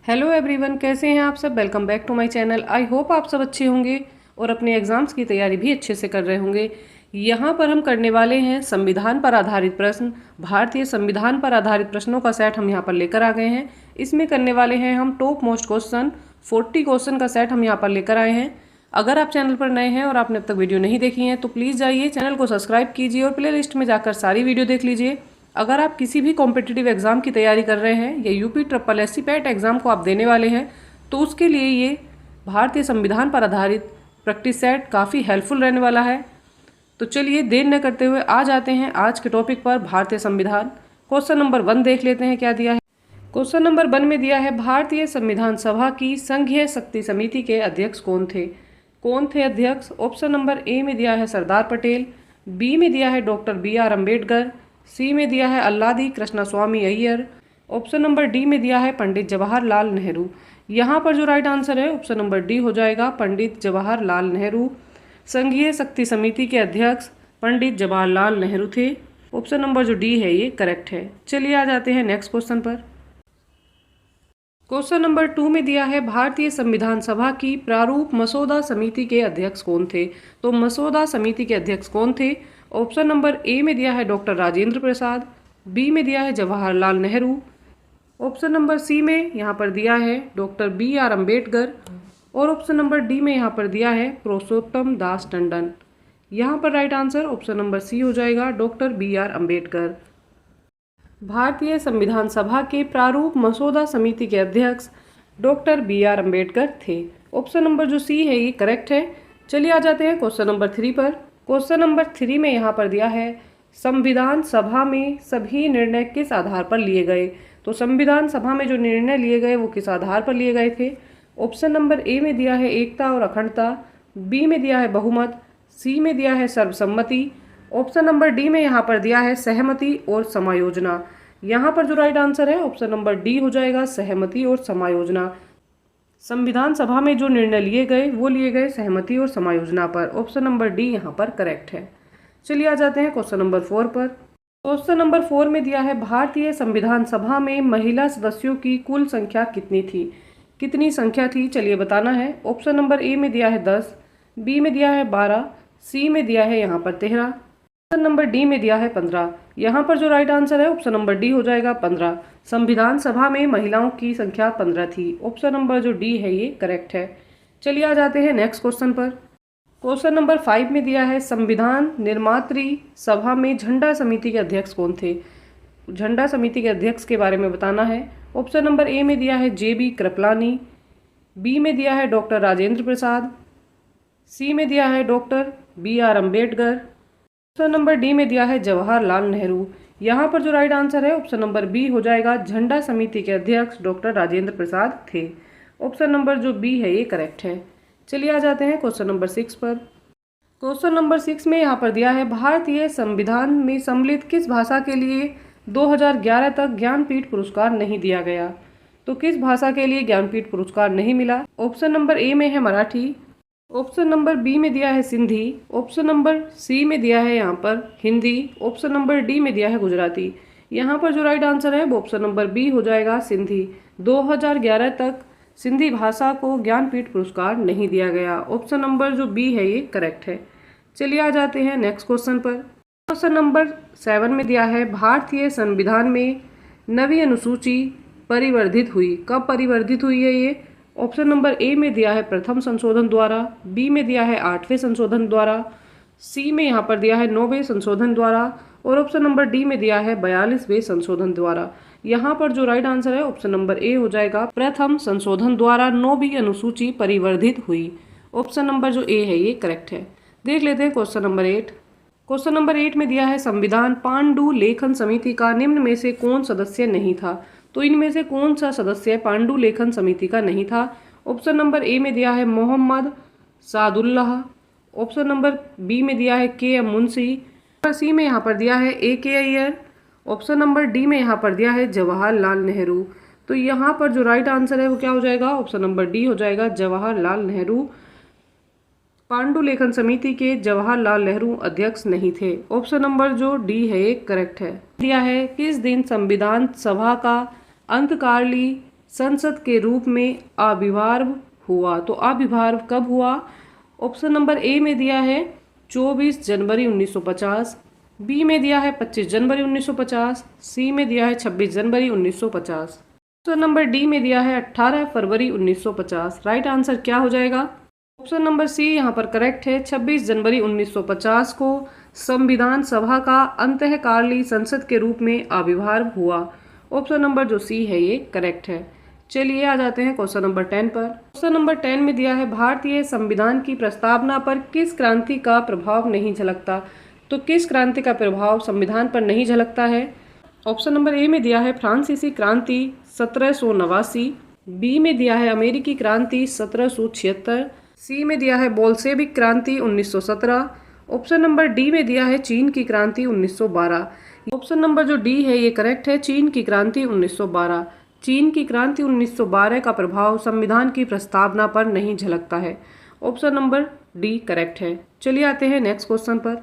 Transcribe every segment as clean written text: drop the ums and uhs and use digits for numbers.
Hello everyone, कैसे हैं आप सब। Welcome back to my channel. I hope आप सब अच्छे होंगे और अपने एग्जाम्स की तैयारी भी अच्छे से कर रहे होंगे। यहाँ पर हम करने वाले हैं संविधान पर आधारित प्रश्न। भारतीय संविधान पर आधारित प्रश्नों का सेट हम यहाँ पर लेकर आ गए हैं। इसमें करने वाले हैं हम टॉप मोस्ट क्वेश्चन 40 क्वेश्चन का सेट हम यहाँ पर लेकर आए हैं। अगर आप चैनल पर नए हैं और आपने अब तक वीडियो नहीं देखी है तो प्लीज़ जाइए चैनल को सब्सक्राइब कीजिए और प्ले लिस्ट में जाकर सारी वीडियो देख लीजिए। अगर आप किसी भी कॉम्पिटिटिव एग्जाम की तैयारी कर रहे हैं या UP triple SC PAT exam को आप देने वाले हैं तो उसके लिए ये भारतीय संविधान पर आधारित प्रैक्टिस सेट काफ़ी हेल्पफुल रहने वाला है। तो चलिए देर न करते हुए आ जाते हैं आज के टॉपिक पर, भारतीय संविधान। क्वेश्चन नंबर 1 देख लेते हैं क्या दिया है। क्वेश्चन नंबर 1 में दिया है भारतीय संविधान सभा की संघीय शक्ति समिति के अध्यक्ष कौन थे। कौन थे अध्यक्ष। ऑप्शन नंबर ए में दिया है सरदार पटेल, बी में दिया है डॉक्टर BR अम्बेडकर, सी में दिया है Alladi Krishnaswami Ayyar, option number D में दिया है पंडित जवाहरलाल नेहरू। यहाँ पर जो राइट आंसर है ऑप्शन नंबर डी हो जाएगा, पंडित जवाहरलाल नेहरू। संघीय शक्ति समिति के अध्यक्ष पंडित जवाहरलाल नेहरू थे। ऑप्शन नंबर जो डी है ये करेक्ट है। चलिए आ जाते हैं नेक्स्ट क्वेश्चन पर। क्वेश्चन नंबर 2 में दिया है भारतीय संविधान सभा की प्रारूप मसौदा समिति के अध्यक्ष कौन थे। तो मसौदा समिति के अध्यक्ष कौन थे। ऑप्शन नंबर ए में दिया है डॉक्टर राजेंद्र प्रसाद, बी में दिया है Jawaharlal Nehru, option number C में यहाँ पर दिया है डॉक्टर BR अम्बेडकर और ऑप्शन नंबर डी में यहाँ पर दिया है पुरुषोत्तम दास टंडन। यहाँ पर right answer option number C हो जाएगा, डॉक्टर BR अम्बेडकर। भारतीय संविधान सभा के प्रारूप मसौदा समिति के अध्यक्ष डॉक्टर BR अम्बेडकर थे। ऑप्शन नंबर जो सी है ये करेक्ट है। चलिए आ जाते हैं क्वेश्चन नंबर 3 पर। क्वेश्चन नंबर 3 में यहाँ पर दिया है संविधान सभा में सभी निर्णय किस आधार पर लिए गए। तो संविधान सभा में जो निर्णय लिए गए वो किस आधार पर लिए गए थे। ऑप्शन नंबर ए में दिया है एकता और अखंडता, बी में दिया है बहुमत, सी में दिया है सर्वसम्मति, ऑप्शन नंबर डी में यहाँ पर दिया है सहमति और समायोजना। यहाँ पर जो राइट आंसर है ऑप्शन नंबर डी हो जाएगा, सहमति और समायोजना। संविधान सभा में जो निर्णय लिए गए वो लिए गए सहमति और समायोजना पर। ऑप्शन नंबर डी यहाँ पर करेक्ट है। चलिए आ जाते हैं क्वेश्चन नंबर 4 पर। क्वेश्चन नंबर 4 में दिया है भारतीय संविधान सभा में महिला सदस्यों की कुल संख्या कितनी थी। कितनी संख्या थी चलिए बताना है। ऑप्शन नंबर ए में दिया है 10, बी में दिया है 12, सी में दिया है यहाँ पर 13, ऑप्शन नंबर डी में दिया है 15। यहाँ पर जो राइट आंसर है ऑप्शन नंबर डी हो जाएगा 15। संविधान सभा में महिलाओं की संख्या 15 थी। ऑप्शन नंबर जो डी है ये करेक्ट है। चलिए आ जाते हैं नेक्स्ट क्वेश्चन पर। क्वेश्चन नंबर 5 में दिया है संविधान निर्मात्री सभा में झंडा समिति के अध्यक्ष कौन थे। झंडा समिति के अध्यक्ष के बारे में बताना है। ऑप्शन नंबर ए में दिया है JB कृपलानी, बी में दिया है डॉक्टर राजेंद्र प्रसाद, सी में दिया है doctor BR Ambedkar, option number D में दिया है जवाहरलाल नेहरू। यहाँ पर जो राइट आंसर है ऑप्शन नंबर बी हो जाएगा, झंडा समिति के अध्यक्ष डॉक्टर राजेंद्र प्रसाद थे। ऑप्शन नंबर जो बी है ये करेक्ट है। चलिए आ जाते हैं क्वेश्चन नंबर 6 पर। क्वेश्चन नंबर 6 में यहाँ पर दिया है भारतीय संविधान में सम्मिलित किस भाषा के लिए 2011 तक ज्ञानपीठ पुरस्कार नहीं दिया गया। तो किस भाषा के लिए ज्ञानपीठ पुरस्कार नहीं मिला। ऑप्शन नंबर ए में है मराठी, ऑप्शन नंबर बी में दिया है सिंधी, ऑप्शन नंबर सी में दिया है यहाँ पर हिंदी, ऑप्शन नंबर डी में दिया है गुजराती। यहाँ पर जो राइट आंसर है वो ऑप्शन नंबर बी हो जाएगा, सिंधी। 2011 तक सिंधी भाषा को ज्ञानपीठ पुरस्कार नहीं दिया गया। ऑप्शन नंबर जो बी है ये करेक्ट है। चलिए आ जाते हैं नेक्स्ट क्वेश्चन पर। क्वेश्चन नंबर 7 में दिया है भारतीय संविधान में नवी अनुसूची परिवर्धित हुई। कब परिवर्धित हुई है ये। ऑप्शन नंबर ए में दिया है प्रथम संशोधन द्वारा, बी में दिया है 8वें संशोधन द्वारा, सी में यहाँ पर दिया है 9वें संशोधन द्वारा और ऑप्शन नंबर डी में दिया है 42वें संशोधन द्वारा। यहाँ पर जो राइट आंसर है ऑप्शन नंबर ए हो जाएगा, प्रथम संशोधन द्वारा 9वीं अनुसूची परिवर्धित हुई। ऑप्शन नंबर जो ए है ये करेक्ट है। देख लेते हैं क्वेश्चन नंबर 8। क्वेश्चन नंबर 8 में दिया है संविधान पांडु लेखन समिति का निम्न में से कौन सदस्य नहीं था। तो इनमें से कौन सा सदस्य पांडु लेखन समिति का नहीं था। ऑप्शन नंबर ए में दिया है Mohammad Saadullah, option number B में दिया है KM मुंशी, सी में यहाँ पर दिया है AK Iyer, option number D में यहाँ पर दिया है जवाहरलाल नेहरू। तो यहाँ पर जो राइट आंसर है वो क्या हो जाएगा, ऑप्शन नंबर डी हो जाएगा, जवाहरलाल नेहरू। पांडु लेखन समिति के जवाहरलाल नेहरू अध्यक्ष नहीं थे। ऑप्शन नंबर जो डी है ये करेक्ट है। दिया है किस दिन संविधान सभा का अंतकाली संसद के रूप में आविर्भाव हुआ। तो आविर्भाव कब हुआ? ऑप्शन नंबर ए में दिया है 24 जनवरी 1950, बी में दिया है 25 जनवरी 1950, सी में दिया है 26 जनवरी 1950, ऑप्शन नंबर डी में दिया है 18 फरवरी 1950। राइट आंसर क्या हो जाएगा? ऑप्शन नंबर सी यहाँ पर करेक्ट है। 26 जनवरी 1950 को संविधान सभा का अंतःकालीन संसद के रूप में आविर्भाव हुआ। ऑप्शन नंबर जो सी है ये करेक्ट है। चलिए आ जाते हैं क्वेश्चन नंबर 10 पर। क्वेश्चन नंबर 10 में दिया है भारतीय संविधान की प्रस्तावना पर किस क्रांति का प्रभाव नहीं झलकता? तो किस क्रांति का प्रभाव संविधान पर नहीं झलकता है? ऑप्शन नंबर ए में दिया है फ्रांसीसी क्रांति 1789, बी में दिया है अमेरिकी क्रांति 1776, सी में दिया है बोल्शेविक क्रांति 1917, ऑप्शन नंबर डी में दिया है चीन की क्रांति 1912। ऑप्शन नंबर जो डी है ये करेक्ट है, चीन की क्रांति 1912। चीन की क्रांति 1912 का प्रभाव संविधान की प्रस्तावना पर नहीं झलकता है। ऑप्शन नंबर डी करेक्ट है। चलिए आते हैं नेक्स्ट क्वेश्चन पर।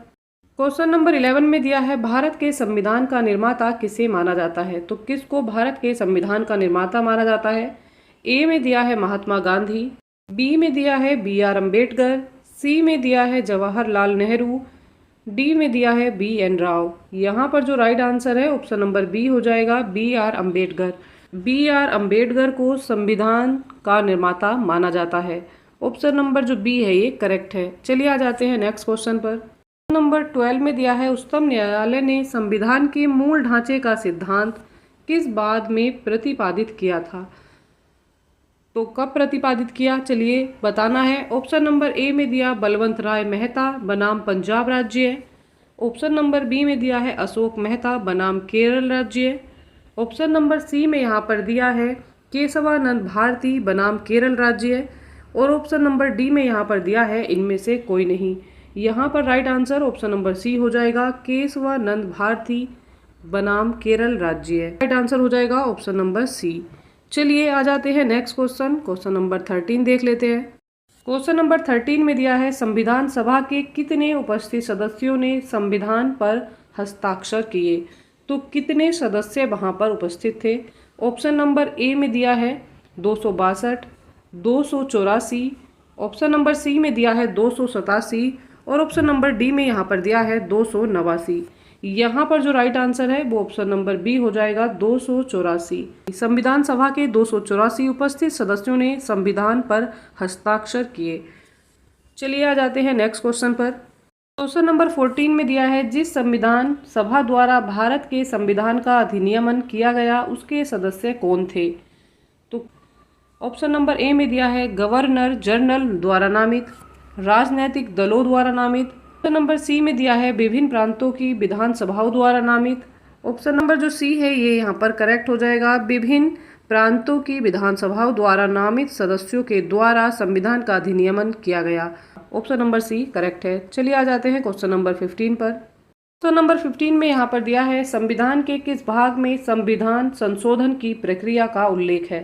क्वेश्चन नंबर 11 में दिया है भारत के संविधान का निर्माता किसे माना जाता है? तो किसको भारत के संविधान का निर्माता माना जाता है? ए में दिया है महात्मा गांधी, बी में दिया है BR अम्बेडकर, सी में दिया है जवाहरलाल नेहरू, डी में दिया है BN राव। यहाँ पर जो राइट आंसर है ऑप्शन नंबर बी हो जाएगा, BR अम्बेडकर। BR अम्बेडकर को संविधान का निर्माता माना जाता है। ऑप्शन नंबर जो बी है ये करेक्ट है। चलिए आ जाते हैं नेक्स्ट क्वेश्चन पर। नंबर 12 में दिया है उच्चतम न्यायालय ने संविधान के मूल ढांचे का सिद्धांत किस बात में प्रतिपादित किया था? तो कब प्रतिपादित किया चलिए बताना है। ऑप्शन नंबर ए में दिया बलवंत राय मेहता बनाम पंजाब राज्य, ऑप्शन नंबर बी में दिया है अशोक मेहता बनाम केरल राज्य, ऑप्शन नंबर सी में यहाँ पर दिया है केशवानंद भारती बनाम केरल राज्य, और ऑप्शन नंबर डी में यहाँ पर दिया है इनमें से कोई नहीं। यहाँ पर right answer option number C हो जाएगा, केशवानंद भारती बनाम केरल राज्य। राइट आंसर हो जाएगा ऑप्शन नंबर सी। चलिए आ जाते हैं नेक्स्ट क्वेश्चन। क्वेश्चन नंबर 13 देख लेते हैं। क्वेश्चन नंबर 13 में दिया है संविधान सभा के कितने उपस्थित सदस्यों ने संविधान पर हस्ताक्षर किए? तो कितने सदस्य वहां पर उपस्थित थे? ऑप्शन नंबर ए में दिया है 262, 284, ऑप्शन नंबर सी में दिया है 287 और ऑप्शन नंबर डी में यहाँ पर दिया है 289। यहाँ पर जो राइट आंसर है वो ऑप्शन नंबर बी हो जाएगा, 284। संविधान सभा के 284 उपस्थित सदस्यों ने संविधान पर हस्ताक्षर किए। चलिए आ जाते हैं नेक्स्ट क्वेश्चन पर। क्वेश्चन नंबर 14 में दिया है जिस संविधान सभा द्वारा भारत के संविधान का अधिनियमन किया गया उसके सदस्य कौन थे? तो ऑप्शन नंबर ए में दिया है गवर्नर जनरल द्वारा नामित, राजनीतिक दलों द्वारा नामित, ऑप्शन नंबर सी में दिया है विभिन्न प्रांतों की विधानसभाओं द्वारा नामित, ऑप्शन नंबर जो सी है ये यहाँ पर करेक्ट हो जाएगा, विभिन्न प्रांतों की विधानसभाओं द्वारा नामित सदस्यों के द्वारा संविधान का अधिनियमन किया गया। ऑप्शन नंबर सी करेक्ट है। चलिए आ जाते हैं क्वेश्चन नंबर 15 पर। क्वेश्चन नंबर 15 में यहाँ पर दिया है संविधान के किस भाग में संविधान संशोधन की प्रक्रिया का उल्लेख है?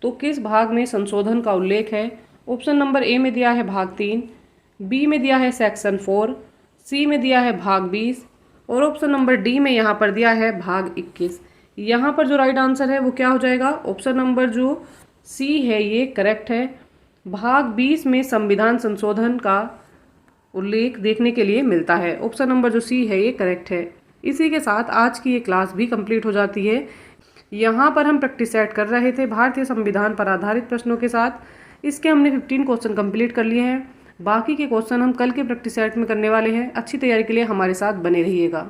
तो किस भाग में संशोधन का उल्लेख है? ऑप्शन नंबर ए में दिया है भाग 3, बी में दिया है सेक्शन 4, सी में दिया है भाग 20 और ऑप्शन नंबर डी में यहाँ पर दिया है भाग 21। यहाँ पर जो राइट आंसर है वो क्या हो जाएगा? ऑप्शन नंबर जो सी है ये करेक्ट है। भाग 20 में संविधान संशोधन का उल्लेख देखने के लिए मिलता है। ऑप्शन नंबर जो सी है ये करेक्ट है। इसी के साथ आज की ये क्लास भी कंप्लीट हो जाती है। यहाँ पर हम प्रैक्टिस सेट कर रहे थे भारतीय संविधान पर आधारित प्रश्नों के साथ। इसके हमने 15 क्वेश्चन कंप्लीट कर लिए हैं। बाकी के क्वेश्चन हम कल के प्रैक्टिस सेट में करने वाले हैं। अच्छी तैयारी के लिए हमारे साथ बने रहिएगा।